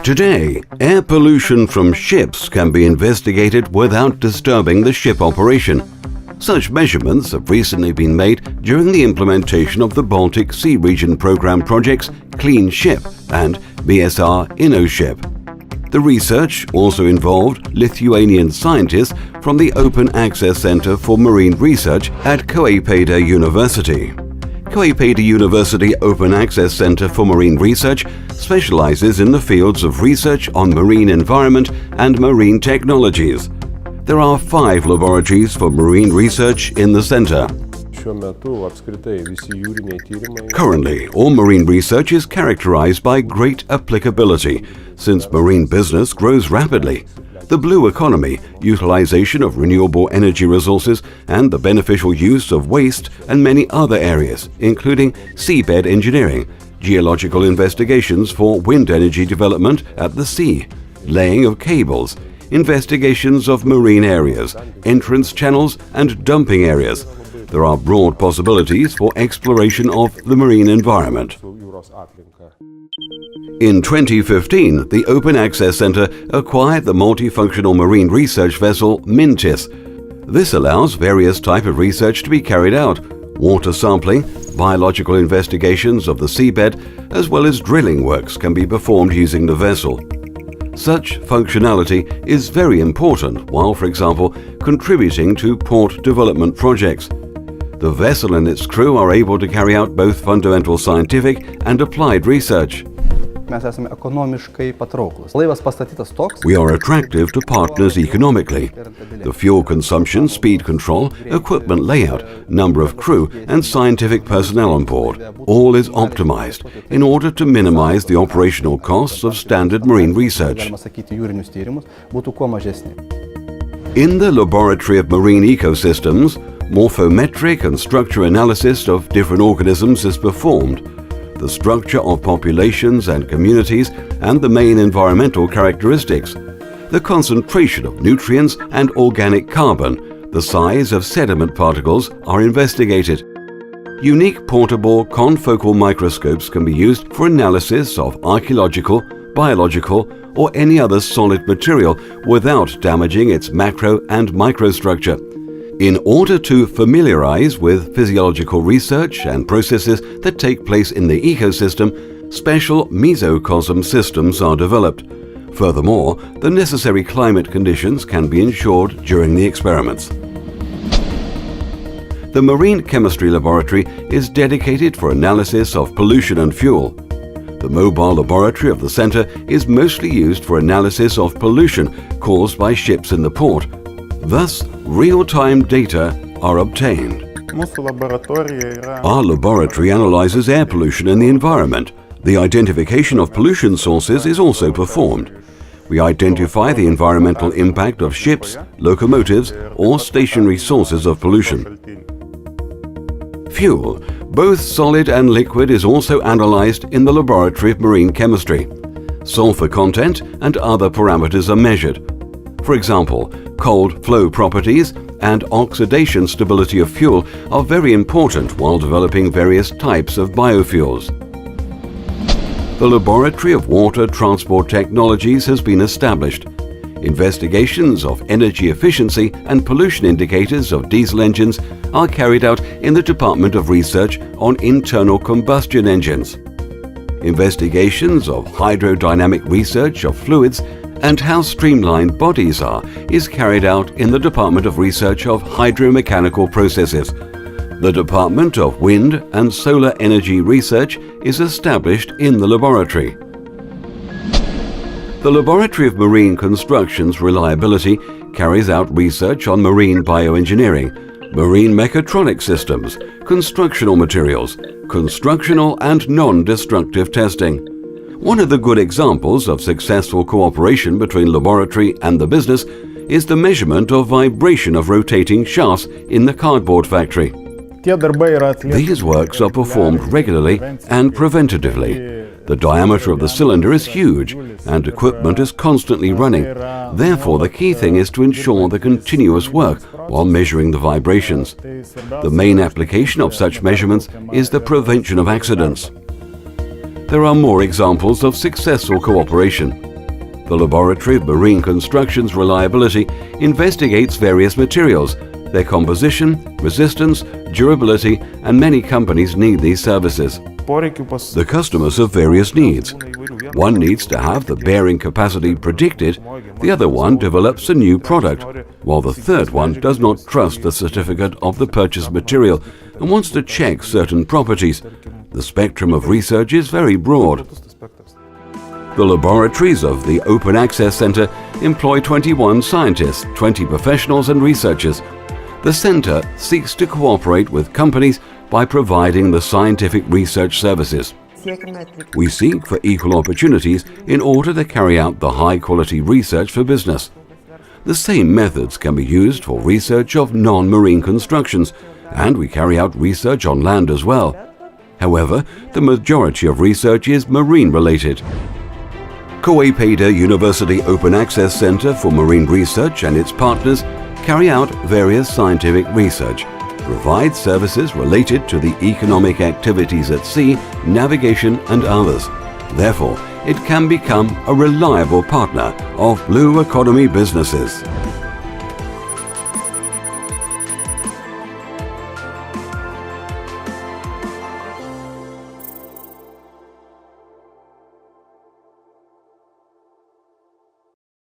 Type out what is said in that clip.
Today, air pollution from ships can be investigated without disturbing the ship operation. Such measurements have recently been made during the implementation of the Baltic Sea Region Programme projects Clean Ship and BSR InnoShip. The research also involved Lithuanian scientists from the Open Access Center for Marine Research at Klaipėda University. Klaipėda University Open Access Center for Marine Research specializes in the fields of research on marine environment and marine technologies. There are 5 laboratories for marine research in the center. Currently, all marine research is characterized by great applicability, since marine business grows rapidly. The blue economy, utilization of renewable energy resources, and the beneficial use of waste and many other areas, including seabed engineering, geological investigations for wind energy development at the sea, laying of cables, investigations of marine areas, entrance channels and dumping areas. There are broad possibilities for exploration of the marine environment. In 2015, the Open Access Center acquired the multifunctional marine research vessel Mita. This allows various types of research to be carried out: water sampling, biological investigations of the seabed, as well as drilling works can be performed using the vessel. Such functionality is very important while, for example, contributing to port development projects. The vessel and its crew are able to carry out both fundamental scientific and applied research. We are attractive to partners economically. The fuel consumption, speed control, equipment layout, number of crew and scientific personnel on board, all is optimized in order to minimize the operational costs of standard marine research. In the Laboratory of Marine Ecosystems, morphometric and structure analysis of different organisms is performed. The structure of populations and communities and the main environmental characteristics, the concentration of nutrients and organic carbon, the size of sediment particles are investigated. Unique portable confocal microscopes can be used for analysis of archaeological, biological, or any other solid material without damaging its macro and microstructure. In order to familiarize with physiological research and processes that take place in the ecosystem, special mesocosm systems are developed. Furthermore, the necessary climate conditions can be ensured during the experiments. The Marine Chemistry Laboratory is dedicated for analysis of pollution and fuel. The mobile laboratory of the center is mostly used for analysis of pollution caused by ships in the port. Thus, real-time data are obtained. Our laboratory analyzes air pollution in the environment. The identification of pollution sources is also performed. We identify the environmental impact of ships, locomotives, or stationary sources of pollution. Fuel, both solid and liquid, is also analyzed in the Laboratory of Marine Chemistry. Sulfur content and other parameters are measured. For example, cold flow properties and oxidation stability of fuel are very important while developing various types of biofuels. The Laboratory of Water Transport Technologies has been established. Investigations of energy efficiency and pollution indicators of diesel engines are carried out in the Department of Research on Internal Combustion Engines. Investigations of hydrodynamic research of fluids and how streamlined bodies are is carried out in the Department of Research of Hydromechanical Processes. The Department of Wind and Solar Energy Research is established in the laboratory. The Laboratory of Marine Construction's Reliability carries out research on marine bioengineering, marine mechatronic systems, constructional materials, constructional and non-destructive testing. One of the good examples of successful cooperation between laboratory and the business is the measurement of vibration of rotating shafts in the cardboard factory. These works are performed regularly and preventatively. The diameter of the cylinder is huge and equipment is constantly running. Therefore, the key thing is to ensure the continuous work while measuring the vibrations. The main application of such measurements is the prevention of accidents. There are more examples of successful cooperation. The Laboratory of Marine Construction's reliability investigates various materials, their composition, resistance, durability, and many companies need these services. The customers have various needs. One needs to have the bearing capacity predicted, the other one develops a new product, while the third one does not trust the certificate of the purchased material and wants to check certain properties. The spectrum of research is very broad. The laboratories of the Open Access Center employ 21 scientists, 20 professionals and researchers. The center seeks to cooperate with companies by providing the scientific research services. We seek for equal opportunities in order to carry out the high-quality research for business. The same methods can be used for research of non-marine constructions, and we carry out research on land as well. However, the majority of research is marine-related. Coapeida University Open Access Center for Marine Research and its partners carry out various scientific research, provide services related to the economic activities at sea, navigation and others. Therefore, it can become a reliable partner of blue economy businesses.